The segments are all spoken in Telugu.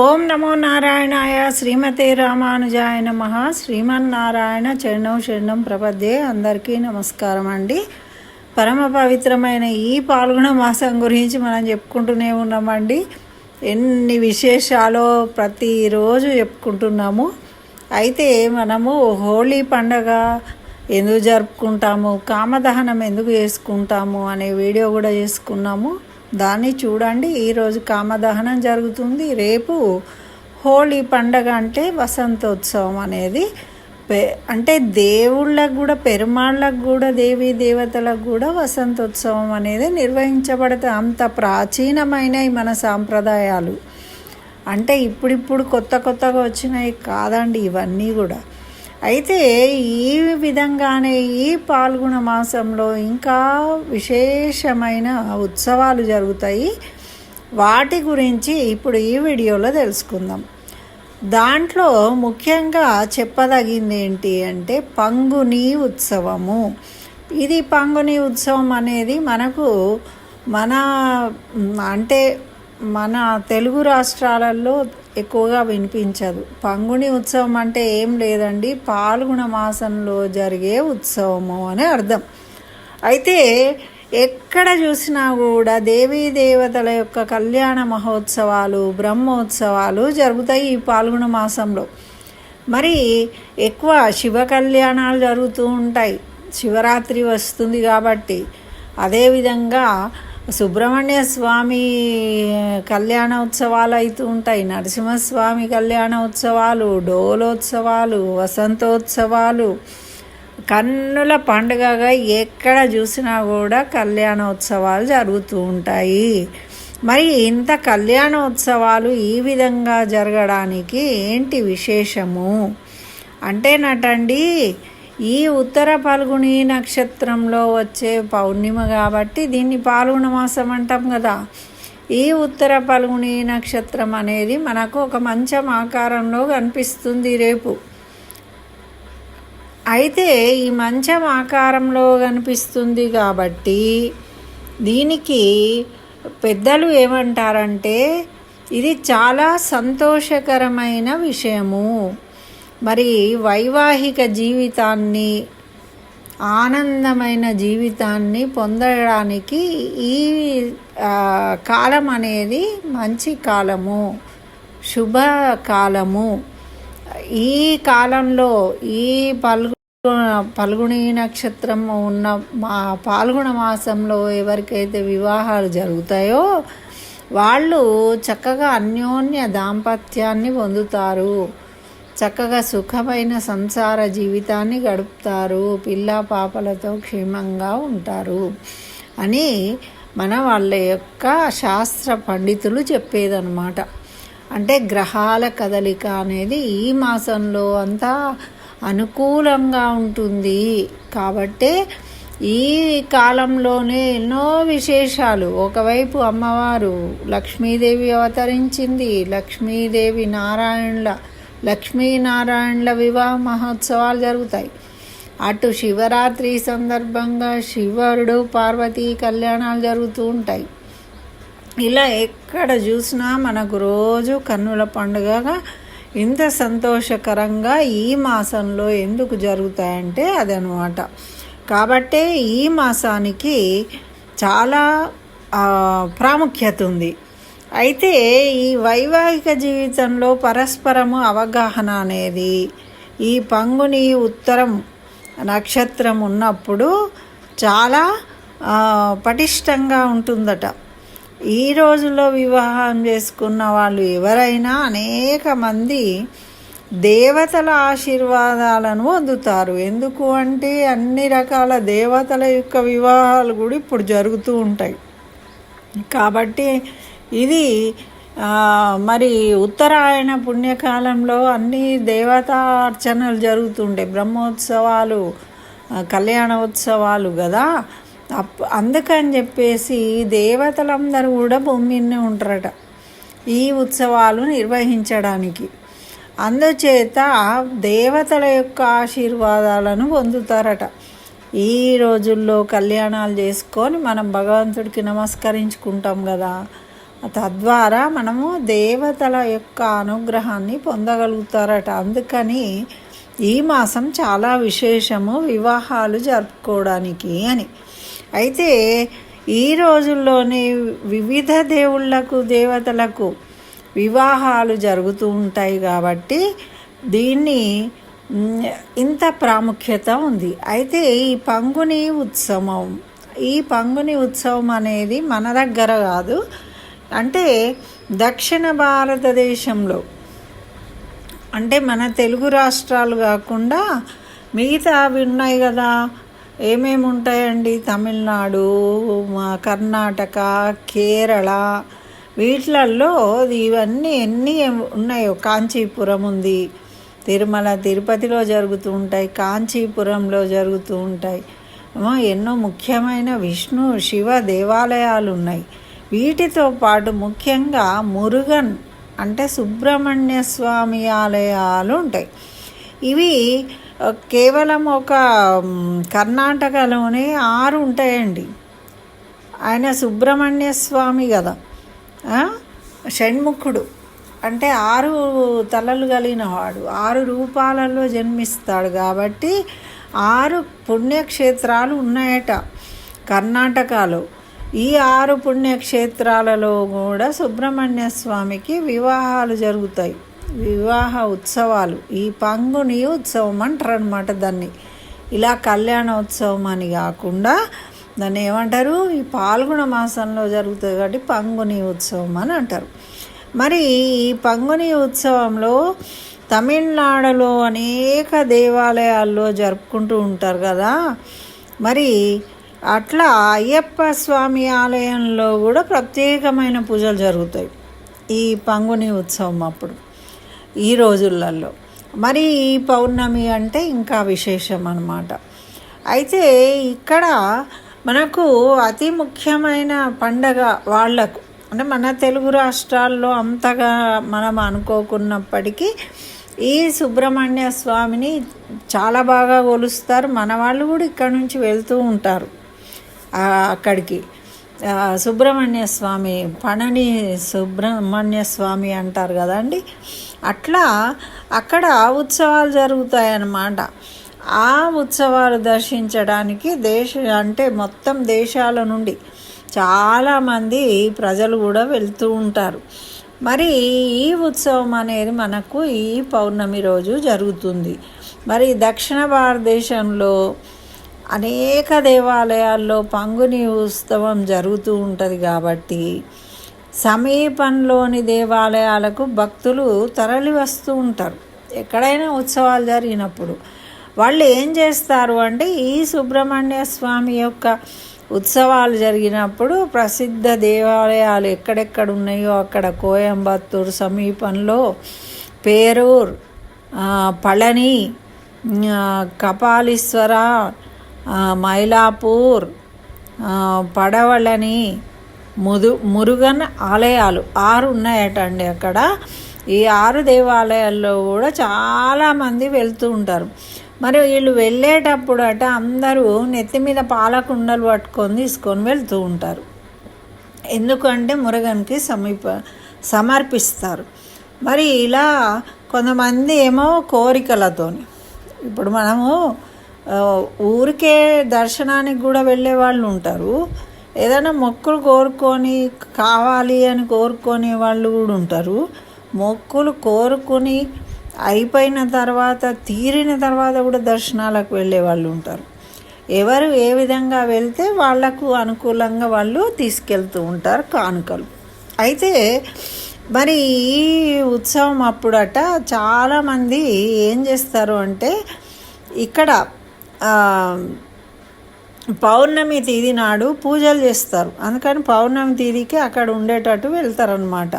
ఓం నమో నారాయణాయ శ్రీమతే రామానుజాయ నమః. శ్రీమన్నారాయణ చరణం శరణం ప్రపద్యే. అందరికీ నమస్కారం అండి. పరమ పవిత్రమైన ఈ పాల్గొన మాసం గురించి మనం చెప్పుకుంటూనే ఉన్నామండి. ఎన్ని విశేషాలు ప్రతిరోజు చెప్పుకుంటున్నాము. అయితే మనము హోలీ పండగ ఎందుకు జరుపుకుంటాము, కామదహనం ఎందుకు చేసుకుంటాము అనే వీడియో కూడా చేసుకున్నాము. దాన్ని చూడండి. ఈరోజు కామదహనం జరుగుతుంది, రేపు హోలీ పండగ అంటే వసంతోత్సవం అనేది. అంటే దేవుళ్ళకు కూడా, పెరుమాళ్ళకు కూడా, దేవీ దేవతలకు కూడా వసంతోత్సవం అనేది నిర్వహించబడుతుంది. అంత ప్రాచీనమైనవి మన సాంప్రదాయాలు. అంటే ఇప్పుడిప్పుడు కొత్తగా వచ్చినాయి కాదండి ఇవన్నీ కూడా. అయితే ఈ విధంగానే ఈ పాల్గొన మాసంలో ఇంకా విశేషమైన ఉత్సవాలు జరుగుతాయి. వాటి గురించి ఇప్పుడు ఈ వీడియోలో తెలుసుకుందాం. దాంట్లో ముఖ్యంగా చెప్పదగింది ఏంటి అంటే పంగుని ఉత్సవము. ఇది పంగుని ఉత్సవం అనేది మనకు మన తెలుగు రాష్ట్రాలలో ఎక్కువగా వినిపించదు. పంగుని ఉత్సవం అంటే ఏం లేదండి, పాల్గొన మాసంలో జరిగే ఉత్సవము అని అర్థం. అయితే ఎక్కడ చూసినా కూడా దేవీ దేవతల యొక్క కళ్యాణ మహోత్సవాలు, బ్రహ్మోత్సవాలు జరుగుతాయి ఈ పాల్గొన మాసంలో. మరి ఎక్కువ శివ కళ్యాణాలు జరుగుతూ ఉంటాయి. శివరాత్రి వస్తుంది కాబట్టి. అదేవిధంగా సుబ్రహ్మణ్య స్వామి కళ్యాణోత్సవాలు అవుతూ ఉంటాయి, నరసింహస్వామి కళ్యాణోత్సవాలు, డోలోత్సవాలు, వసంతోత్సవాలు. కన్నుల పండుగగా ఎక్కడ చూసినా కూడా కళ్యాణోత్సవాలు జరుగుతూ ఉంటాయి. మరి ఇంత కళ్యాణోత్సవాలు ఈ విధంగా జరగడానికి ఏంటి విశేషము అంటేనటండి, ఈ ఉత్తర పల్గుని నక్షత్రంలో వచ్చే పౌర్ణిమ కాబట్టి దీన్ని పాల్గొన మాసం అంటాం కదా. ఈ ఉత్తర పల్గుని నక్షత్రం అనేది మనకు ఒక మంచం ఆకారంలో కనిపిస్తుంది రేపు. అయితే ఈ మంచం ఆకారంలో కనిపిస్తుంది కాబట్టి దీనికి పెద్దలు ఏమంటారంటే ఇది చాలా సంతోషకరమైన విషయము. మరి వైవాహిక జీవితాన్ని, ఆనందమైన జీవితాన్ని పొందడానికి ఈ కాలం అనేది మంచి కాలము, శుభకాలము. ఈ కాలంలో ఈ పల్గుని నక్షత్రం ఉన్న పాల్గొన మాసంలో ఎవరికైతే వివాహాలు జరుగుతాయో వాళ్ళు చక్కగా అన్యోన్య దాంపత్యాన్ని పొందుతారు, చక్కగా సుఖమైన సంసార జీవితాన్ని గడుపుతారు, పిల్ల పాపలతో క్షేమంగా ఉంటారు అని వాళ్ళ యొక్క శాస్త్ర పండితులు చెప్పేదన్నమాట. అంటే గ్రహాల కదలిక అనేది ఈ మాసంలో అంతా అనుకూలంగా ఉంటుంది కాబట్టి ఈ కాలంలోనే ఎన్నో విశేషాలు. ఒకవైపు అమ్మవారు లక్ష్మీదేవి అవతరించింది, లక్ష్మీనారాయణల వివాహ మహోత్సవాలు జరుగుతాయి. అటు శివరాత్రి సందర్భంగా శివుడు పార్వతీ కళ్యాణాలు జరుగుతూ ఉంటాయి. ఇలా ఎక్కడ చూసినా మనకు రోజు కన్నుల పండుగగా ఇంత సంతోషకరంగా ఈ మాసంలో ఎందుకు జరుగుతాయంటే అదనమాట. కాబట్టే ఈ మాసానికి చాలా ప్రాముఖ్యత ఉంది. అయితే ఈ వైవాహిక జీవితంలో పరస్పరము అవగాహన అనేది ఈ పంగుని ఉత్తరం నక్షత్రం ఉన్నప్పుడు చాలా పటిష్టంగా ఉంటుందట. ఈ రోజుల్లో వివాహం చేసుకున్న వాళ్ళు ఎవరైనా అనేక మంది దేవతల ఆశీర్వాదాలను పొందుతారు. ఎందుకు అంటే అన్ని రకాల దేవతల యొక్క వివాహాలు కూడా ఇప్పుడు జరుగుతూ ఉంటాయి కాబట్టి ఇది మరి ఉత్తరాయణ పుణ్యకాలంలో అన్ని దేవతా అర్చనలు జరుగుతుంటాయి, బ్రహ్మోత్సవాలు, కళ్యాణోత్సవాలు కదా. అందుకని చెప్పేసి దేవతలందరూ కూడా భూమి మీదనే ఉంటారట ఈ ఉత్సవాలు నిర్వహించడానికి. అందుచేత దేవతల యొక్క ఆశీర్వాదాలను పొందుతారట. ఈ రోజుల్లో కళ్యాణాలు చేసుకొని మనం భగవంతుడికి నమస్కరించుకుంటాం కదా. తద్వారా మనము దేవతల యొక్క అనుగ్రహాన్ని పొందగలుగుతారట. అందుకని ఈ మాసం చాలా విశేషము వివాహాలు జరుపుకోవడానికి అని. అయితే ఈ రోజుల్లోనే వివిధ దేవుళ్లకు దేవతలకు వివాహాలు జరుగుతూ ఉంటాయి కాబట్టి దీన్ని ఇంత ప్రాముఖ్యత ఉంది. అయితే ఈ పంగుని ఉత్సవం అనేది మన దగ్గర కాదు, అంటే దక్షిణ భారతదేశంలో, అంటే మన తెలుగు రాష్ట్రాలు కాకుండా మిగతా అవి ఉన్నాయి కదా, ఏమేమి ఉంటాయండి, తమిళనాడు, కర్ణాటక, కేరళ, వీటిలల్లో ఇవన్నీ ఎన్ని ఉన్నాయో, కాంచీపురం ఉంది, తిరుమల తిరుపతిలో జరుగుతూ ఉంటాయి, కాంచీపురంలో జరుగుతూ ఉంటాయి, ఎన్నో ముఖ్యమైన విష్ణు శివ దేవాలయాలు ఉన్నాయి. వీటితో పాటు ముఖ్యంగా మురుగన్ అంటే సుబ్రహ్మణ్య స్వామి ఆలయాలు ఉంటాయి. ఇవి కేవలం ఒక కర్ణాటకలోనే 6 ఉంటాయండి. ఆయన సుబ్రహ్మణ్య స్వామి కదా, షణ్ముఖుడు అంటే 6 తలలు కలిగిన వాడు, 6 రూపాలలో జన్మిస్తాడు కాబట్టి 6 పుణ్యక్షేత్రాలు ఉన్నాయట కర్ణాటకలో. ఈ 6 పుణ్యక్షేత్రాలలో కూడా సుబ్రహ్మణ్య స్వామికి వివాహాలు జరుగుతాయి, వివాహ ఉత్సవాలు. ఈ పంగుని ఉత్సవం అంటారు అనమాట దాన్ని. ఇలా కళ్యాణోత్సవం అని కాకుండా దాన్ని ఏమంటారు, ఈ పాల్గొన మాసంలో జరుగుతుంది కాబట్టి పంగుని ఉత్సవం అని అంటారు. మరి ఈ పంగుని ఉత్సవంలో తమిళనాడులో అనేక దేవాలయాల్లో జరుపుకుంటూ ఉంటారు కదా. మరి అట్లా అయ్యప్ప స్వామి ఆలయంలో కూడా ప్రత్యేకమైన పూజలు జరుగుతాయి ఈ పంగుని ఉత్సవం అప్పుడు, ఈ రోజులలో. మరి ఈ పౌర్ణమి అంటే ఇంకా విశేషం అన్నమాట. అయితే ఇక్కడ మనకు అతి ముఖ్యమైన పండగ వాళ్లకు, అంటే మన తెలుగు రాష్ట్రాల్లో అంతగా మనం అనుకోకున్నప్పటికీ ఈ సుబ్రహ్మణ్య స్వామిని చాలా బాగా కొలుస్తారు. మన వాళ్ళు కూడా ఇక్కడ నుంచి వెళ్తూ ఉంటారు అక్కడికి. సుబ్రహ్మణ్య స్వామి, పళని సుబ్రహ్మణ్య స్వామి అంటారు కదండి. అట్లా అక్కడ ఉత్సవాలు జరుగుతాయన్నమాట. ఆ ఉత్సవాలు దర్శించడానికి అంటే మొత్తం దేశాల నుండి చాలామంది ప్రజలు కూడా వెళ్తూ ఉంటారు. మరి ఈ ఉత్సవం అనేది మనకు ఈ పౌర్ణమి రోజు జరుగుతుంది. మరి దక్షిణ భారతదేశంలో అనేక దేవాలయాల్లో పంగుని ఉత్సవం జరుగుతూ ఉంటుంది కాబట్టి సమీపంలోని దేవాలయాలకు భక్తులు తరలి వస్తూ ఉంటారు. ఎక్కడైనా ఉత్సవాలు జరిగినప్పుడు వాళ్ళు ఏం చేస్తారు అంటే, ఈ సుబ్రహ్మణ్య స్వామి యొక్క ఉత్సవాలు జరిగినప్పుడు ప్రసిద్ధ దేవాలయాలు ఎక్కడెక్కడ ఉన్నాయో అక్కడ కోయంబత్తూరు సమీపంలో పేరూర్, పళని, కపాలీశ్వర, మైలాపూర్, పడవళని, మురుగన్ ఆలయాలు 6 ఉన్నాయట అండి అక్కడ. ఈ 6 దేవాలయాల్లో కూడా చాలామంది వెళ్తూ ఉంటారు. మరి వీళ్ళు వెళ్ళేటప్పుడు అందరూ నెత్తి మీద పాలకుండలు పట్టుకొని తీసుకొని వెళ్తూ ఉంటారు. ఎందుకంటే మురుగన్కి సమర్పిస్తారు. మరి ఇలా కొంతమంది ఏమో కోరికలతోని, ఇప్పుడు మనము ఊరికే దర్శనానికి కూడా వెళ్ళే వాళ్ళు ఉంటారు, ఏదైనా మొక్కులు కోరుకొని కావాలి అని కోరుకునే వాళ్ళు కూడా ఉంటారు. మొక్కులు కోరుకొని అయిపోయిన తర్వాత, తీరిన తర్వాత కూడా దర్శనాలకు వెళ్ళే వాళ్ళు ఉంటారు. ఎవరు ఏ విధంగా వెళ్తే వాళ్లకు అనుకూలంగా వాళ్ళు తీసుకెళ్తూ ఉంటారు కానుకలు. అయితే మరి ఈ ఉత్సవం అప్పుడట చాలామంది ఏం చేస్తారు అంటే, ఇక్కడ పౌర్ణమి తేదీ నాడు పూజలు చేస్తారు. అందుకని పౌర్ణమి తేదీకి అక్కడ ఉండేటట్టు వెళ్తారనమాట.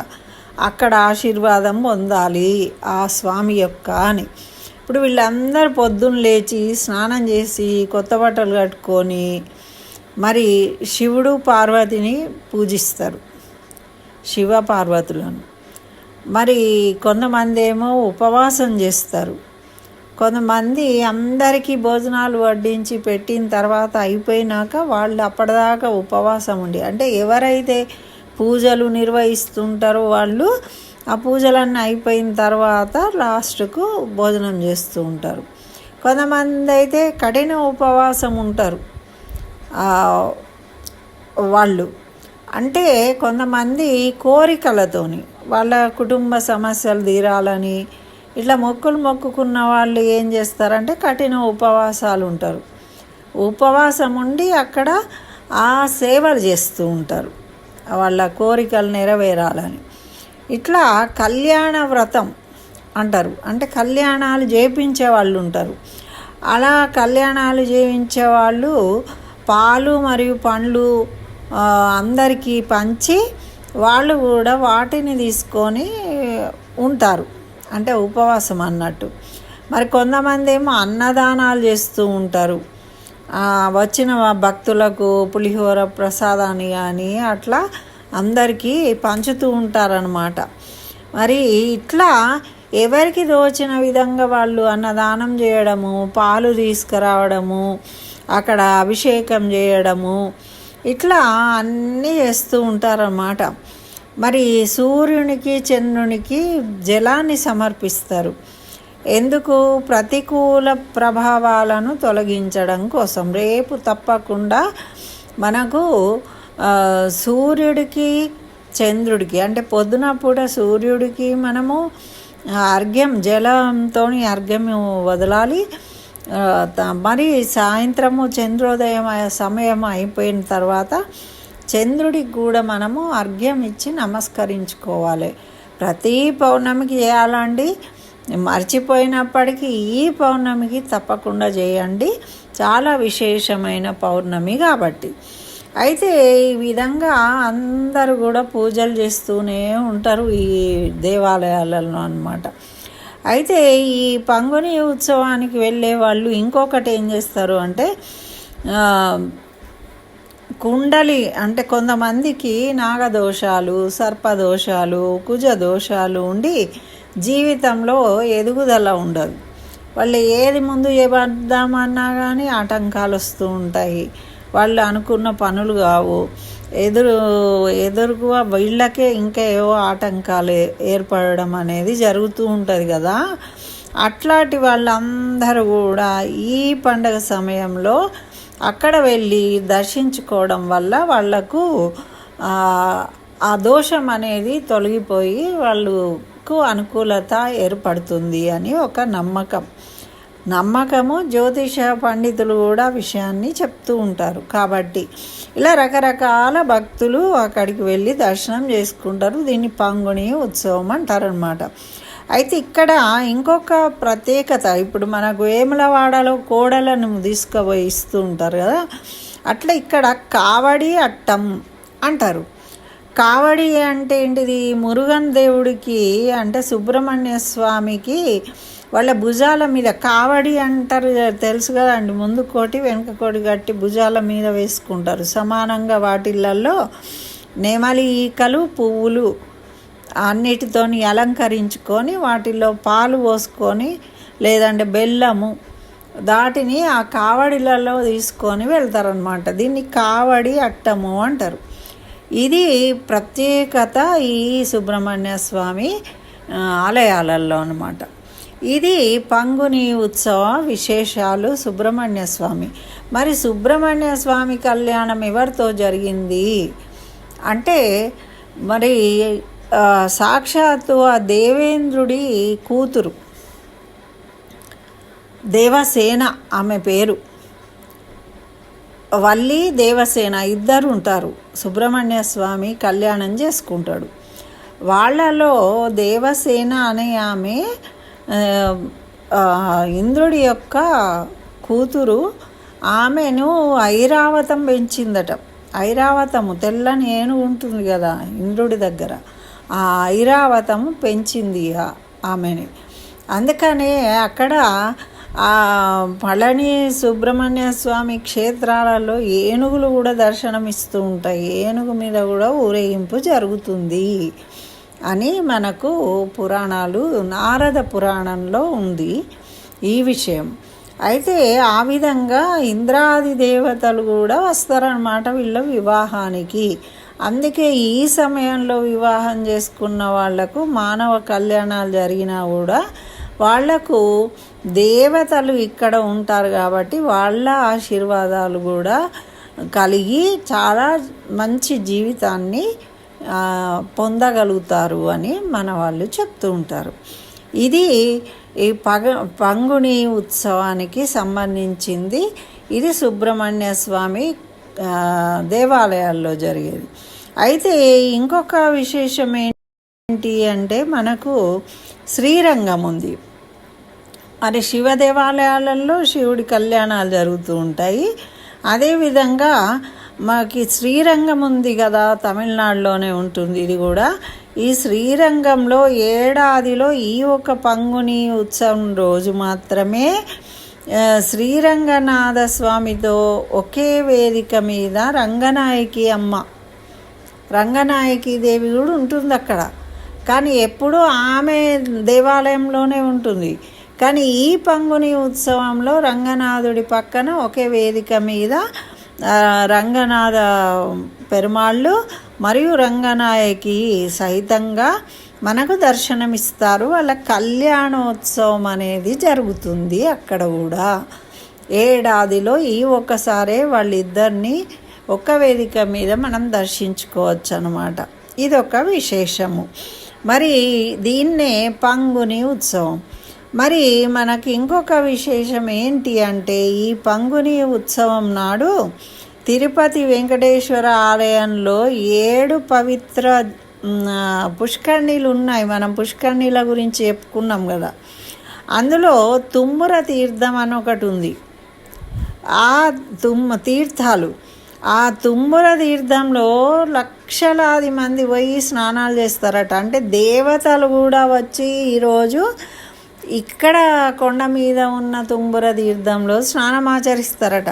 అక్కడ ఆశీర్వాదం పొందాలి ఆ స్వామి యొక్క అని. ఇప్పుడు వీళ్ళందరూ పొద్దున్న లేచి స్నానం చేసి కొత్త బట్టలు కట్టుకొని మరి శివుడు పార్వతిని పూజిస్తారు, శివ పార్వతులను. మరి కొంతమంది ఏమో ఉపవాసం చేస్తారు, కొంతమంది అందరికీ భోజనాలు వడ్డించి పెట్టిన తర్వాత అయిపోయినాక వాళ్ళు అప్పటిదాకా ఉపవాసం ఉండి, అంటే ఎవరైతే పూజలు నిర్వహిస్తుంటారో వాళ్ళు ఆ పూజలన్నీ అయిపోయిన తర్వాత లాస్ట్కు భోజనం చేస్తూ ఉంటారు. కొంతమంది అయితే కఠిన ఉపవాసం ఉంటారు. వాళ్ళు అంటే కొంతమంది కోరికలతోని వాళ్ళ కుటుంబ సమస్యలు తీరాలని ఇట్లా మొక్కులు మొక్కుకున్న వాళ్ళు ఏం చేస్తారంటే కఠిన ఉపవాసాలు ఉంటారు. ఉపవాసం ఉండి అక్కడ ఆ సేవలు చేస్తూ ఉంటారు వాళ్ళ కోరికలు నెరవేరాలని. ఇట్లా కళ్యాణ వ్రతం అంటారు, అంటే కళ్యాణాలు చేయించే వాళ్ళు ఉంటారు. అలా కళ్యాణాలు చేయించే వాళ్ళు పాలు మరియు పండ్లు అందరికీ పంచి వాళ్ళు కూడా వాటిని తీసుకొని ఉంటారు, అంటే ఉపవాసం అన్నట్టు. మరి కొంతమంది ఏమో అన్నదానాలు చేస్తూ ఉంటారు. వచ్చిన భక్తులకు పులిహోర ప్రసాదాన్ని కానీ అట్లా అందరికీ పంచుతూ ఉంటారనమాట. మరి ఇట్లా ఎవరికి దోచిన విధంగా వాళ్ళు అన్నదానం చేయడము, పాలు తీసుకురావడము, అక్కడ అభిషేకం చేయడము, ఇట్లా అన్నీ చేస్తూ ఉంటారన్నమాట. మరి సూర్యునికి చంద్రునికి జలాన్ని సమర్పిస్తారు. ఎందుకు? ప్రతికూల ప్రభావాలను తొలగించడం కోసం. రేపు తప్పకుండా మనకు సూర్యుడికి చంద్రుడికి అంటే పొద్దున పూట సూర్యుడికి మనము అర్ఘ్యం జలంతో అర్ఘ్యం వదలాలి. మరి సాయంత్రము చంద్రోదయం సమయం అయిపోయిన తర్వాత చంద్రుడికి కూడా మనము అర్ఘ్యం ఇచ్చి నమస్కరించుకోవాలి. ప్రతి పౌర్ణమికి చేయాలండి. మర్చిపోయినప్పటికీ ఈ పౌర్ణమికి తప్పకుండా చేయండి, చాలా విశేషమైన పౌర్ణమి కాబట్టి. అయితే ఈ విధంగా అందరూ కూడా పూజలు చేస్తూనే ఉంటారు ఈ దేవాలయాలలో అన్నమాట. అయితే ఈ పంగుని ఉత్సవానికి వెళ్ళే వాళ్ళు ఇంకొకటి ఏం చేస్తారు అంటే కుండలి, అంటే కొంతమందికి నాగదోషాలు, సర్పదోషాలు, కుజ దోషాలు ఉండి జీవితంలో ఎదుగుదల ఉండదు. వాళ్ళు ఏది ముందు చేద్దామన్నా కానీ ఆటంకాలు వస్తూ ఉంటాయి. వాళ్ళు అనుకున్న పనులు కావు. ఎదురుగా వీళ్ళకే ఇంకా ఏవో ఆటంకాలు ఏర్పడడం అనేది జరుగుతూ ఉంటుంది కదా. అట్లాంటి వాళ్ళందరూ కూడా ఈ పండగ సమయంలో అక్కడ వెళ్ళి దర్శించుకోవడం వల్ల వాళ్లకు ఆ దోషం అనేది తొలగిపోయి వాళ్ళకు అనుకూలత ఏర్పడుతుంది అని ఒక నమ్మకము. జ్యోతిష పండితులు కూడా విషయాన్ని చెప్తూ ఉంటారు. కాబట్టి ఇలా రకరకాల భక్తులు అక్కడికి వెళ్ళి దర్శనం చేసుకుంటారు. దీన్ని పంగుని ఉత్సవం అంటారనమాట. అయితే ఇక్కడ ఇంకొక ప్రత్యేకత, ఇప్పుడు మనకు వేములవాడలో కోడలను తీసుకుపోయి ఇస్తూ ఉంటారు కదా, అట్లా ఇక్కడ కావడి అట్టం అంటారు. కావడి అంటే ఏంటిది? మురుగన్ దేవుడికి అంటే సుబ్రహ్మణ్య స్వామికి వాళ్ళ భుజాల మీద కావడి అంటారు, తెలుసు కదండి. ముందు కోటి వెనుక కోటి కట్టి భుజాల మీద వేసుకుంటారు సమానంగా. వాటిళ్ళల్లో నెమలి ఈకలు, పువ్వులు అన్నిటితోని అలంకరించుకొని వాటిల్లో పాలు పోసుకొని లేదంటే బెల్లము దాటిని ఆ కావడిలలో తీసుకొని వెళ్తారనమాట. దీన్ని కావడి అట్టము అంటారు. ఇది ప్రత్యేకత ఈ సుబ్రహ్మణ్య స్వామి ఆలయాలలో అన్నమాట. ఇది పంగుని ఉత్సవ విశేషాలు సుబ్రహ్మణ్య స్వామి. మరి సుబ్రహ్మణ్య స్వామి కళ్యాణం ఎవరితో జరిగింది అంటే మరి సాక్షాత్తు ఆ దేవేంద్రుడి కూతురు దేవసేన, ఆమె పేరు వల్లి దేవసేన, ఇద్దరు ఉంటారు. సుబ్రహ్మణ్య స్వామి కళ్యాణం చేసుకుంటాడు. వాళ్ళలో దేవసేన అనే ఆమె ఇంద్రుడి యొక్క కూతురు. ఆమెను ఐరావతం పెంచిందట. ఐరావతము తెల్లని ఏనుగు ఉంటుంది కదా ఇంద్రుడి దగ్గర, ఆ ఐరావతము పెంచింది ఆమెని. అందుకనే అక్కడ ఆ పళని సుబ్రహ్మణ్య స్వామి క్షేత్రాలలో ఏనుగులు కూడా దర్శనమిస్తూ ఉంటాయి. ఏనుగు మీద కూడా ఊరేగింపు జరుగుతుంది అని మనకు పురాణాలు, నారద పురాణంలో ఉంది ఈ విషయం. అయితే ఆ విధంగా ఇంద్రాది దేవతలు కూడా వస్తారన్నమాట వీళ్ళ వివాహానికి. అందుకే ఈ సమయంలో వివాహం చేసుకున్న వాళ్లకు మానవ కళ్యాణాలు జరిగినా కూడా వాళ్లకు దేవతలు ఇక్కడ ఉంటారు కాబట్టి వాళ్ళ ఆశీర్వాదాలు కూడా కలిగి చాలా మంచి జీవితాన్ని పొందగలుగుతారు అని మన వాళ్ళు చెప్తూ ఉంటారు. ఇది ఈ పంగుని ఉత్సవానికి సంబంధించింది. ఇది సుబ్రహ్మణ్య స్వామి దేవాలయాల్లో జరిగేది. అయితే ఇంకొక విశేషం ఏంటి అంటే మనకు శ్రీరంగం ఉంది. మరి శివ దేవాలయాలలో శివుడి కళ్యాణాలు జరుగుతూ ఉంటాయి. అదేవిధంగా మాకు శ్రీరంగం ఉంది కదా, తమిళనాడులోనే ఉంటుంది ఇది కూడా. ఈ శ్రీరంగంలో ఏడాదిలో ఈ ఒక పంగుని ఉత్సవం రోజు మాత్రమే శ్రీరంగనాథ స్వామితో ఒకే వేదిక మీద రంగనాయకి అమ్మ, రంగనాయకి దేవి కూడా ఉంటుంది అక్కడ. కానీ ఎప్పుడూ ఆమె దేవాలయంలోనే ఉంటుంది. కానీ ఈ పంగుని ఉత్సవంలో రంగనాథుడి పక్కన ఒకే వేదిక మీద రంగనాథ పెరుమాళ్ళు మరియు రంగనాయకి సహితంగా మనకు దర్శనమిస్తారు. వాళ్ళ కళ్యాణోత్సవం అనేది జరుగుతుంది అక్కడ కూడా. ఏడాదిలో ఈ ఒక్కసారే వాళ్ళిద్దరిని ఒక వేదిక మీద మనం దర్శించుకోవచ్చు అన్నమాట. ఇదొక విశేషము. మరి దీన్నే పంగుని ఉత్సవం. మరి మనకి ఇంకొక విశేషం ఏంటి అంటే ఈ పంగుని ఉత్సవం నాడు తిరుపతి వెంకటేశ్వర ఆలయంలో 7 పవిత్ర పుష్కరిణీలు ఉన్నాయి. మనం పుష్కరిణీల గురించి చెప్పుకున్నాం కదా. అందులో తుమ్ముర తీర్థం అని ఒకటి ఉంది. ఆ తీర్థాలు, ఆ తుమ్ముర తీర్థంలో లక్షలాది మంది పోయి స్నానాలు చేస్తారట. అంటే దేవతలు కూడా వచ్చి ఈరోజు ఇక్కడ కొండ మీద ఉన్న తుమ్ముర తీర్థంలో స్నానమాచరిస్తారట.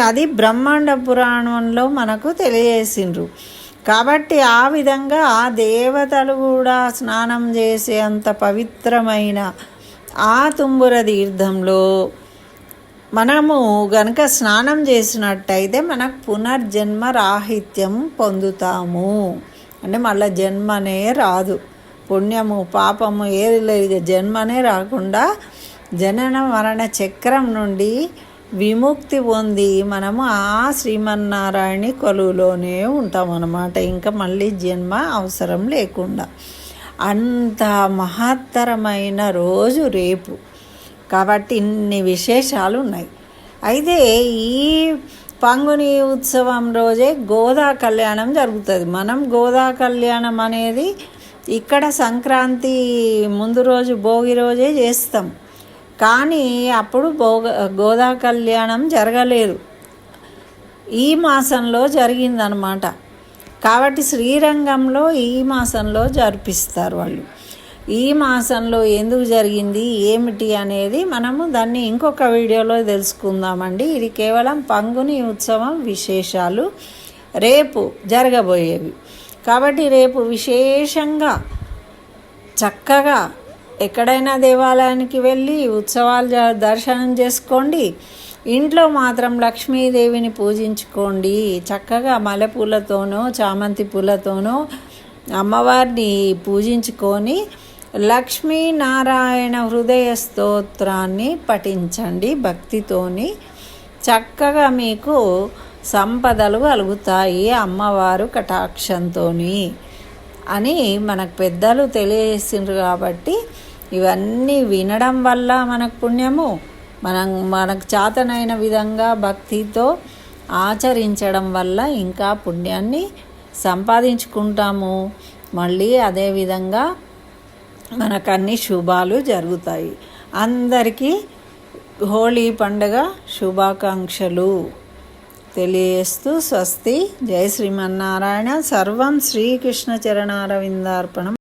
అది బ్రహ్మాండ పురాణంలో మనకు తెలియజేసిండ్రు. కాబట్టి ఆ విధంగా దేవతలు కూడా స్నానం చేసే అంత పవిత్రమైన ఆ తుమ్ముర తీర్థంలో మనము గనక స్నానం చేసినట్టయితే మనకు పునర్జన్మ రాహిత్యం పొందుతాము. అంటే మళ్ళీ జన్మనే రాదు. పుణ్యము పాపము ఏది లేదు, జన్మనే రాకుండా జనన మరణ చక్రం నుండి విముక్తి పొంది మనము ఆ శ్రీమన్నారాయణి కొలువులోనే ఉంటామన్నమాట. ఇంకా మళ్ళీ జన్మ అవసరం లేకుండా. అంత మహత్తరమైన రోజు రేపు. కాబట్టి ఇన్ని విశేషాలు ఉన్నాయి. అయితే ఈ పంగుని ఉత్సవం రోజే గోదా కళ్యాణం జరుగుతుంది. మనం గోదా కళ్యాణం అనేది ఇక్కడ సంక్రాంతి ముందు రోజు భోగి రోజే చేస్తాం. కానీ అప్పుడు గోదా కళ్యాణం జరగలేదు, ఈ మాసంలో జరిగిందనమాట. కాబట్టి శ్రీరంగంలో ఈ మాసంలో జరిపిస్తారు వాళ్ళు. ఈ మాసంలో ఎందుకు జరిగింది ఏమిటి అనేది మనము దాన్ని ఇంకొక వీడియోలో తెలుసుకుందామండి. ఇది కేవలం పంగుని ఉత్సవం విశేషాలు రేపు జరగబోయేవి. కాబట్టి రేపు విశేషంగా చక్కగా ఎక్కడైనా దేవాలయానికి వెళ్ళి ఉత్సవాలు దర్శనం చేసుకోండి. ఇంట్లో మాత్రం లక్ష్మీదేవిని పూజించుకోండి. చక్కగా మల్లెపూలతోనో చామంతి పూలతోనో అమ్మవారిని పూజించుకొని లక్ష్మీనారాయణ హృదయ స్తోత్రాన్ని పఠించండి భక్తితోని. చక్కగా మీకు సంపదలు కలుగుతాయి అమ్మవారు కటాక్షంతో అని మనకు పెద్దలు తెలియజేసిండ్రు. కాబట్టి ఇవన్నీ వినడం వల్ల మనకు పుణ్యము, మనకు చేతనైన విధంగా భక్తితో ఆచరించడం వల్ల ఇంకా పుణ్యాన్ని సంపాదించుకుంటాము. మళ్ళీ అదేవిధంగా మనకు అన్ని శుభాలు జరుగుతాయి. అందరికీ హోళీ పండుగ శుభాకాంక్షలు తెలియజేస్తూ స్వస్తి. జై శ్రీమన్నారాయణ. సర్వం శ్రీకృష్ణ చరణారవిందార్పణం.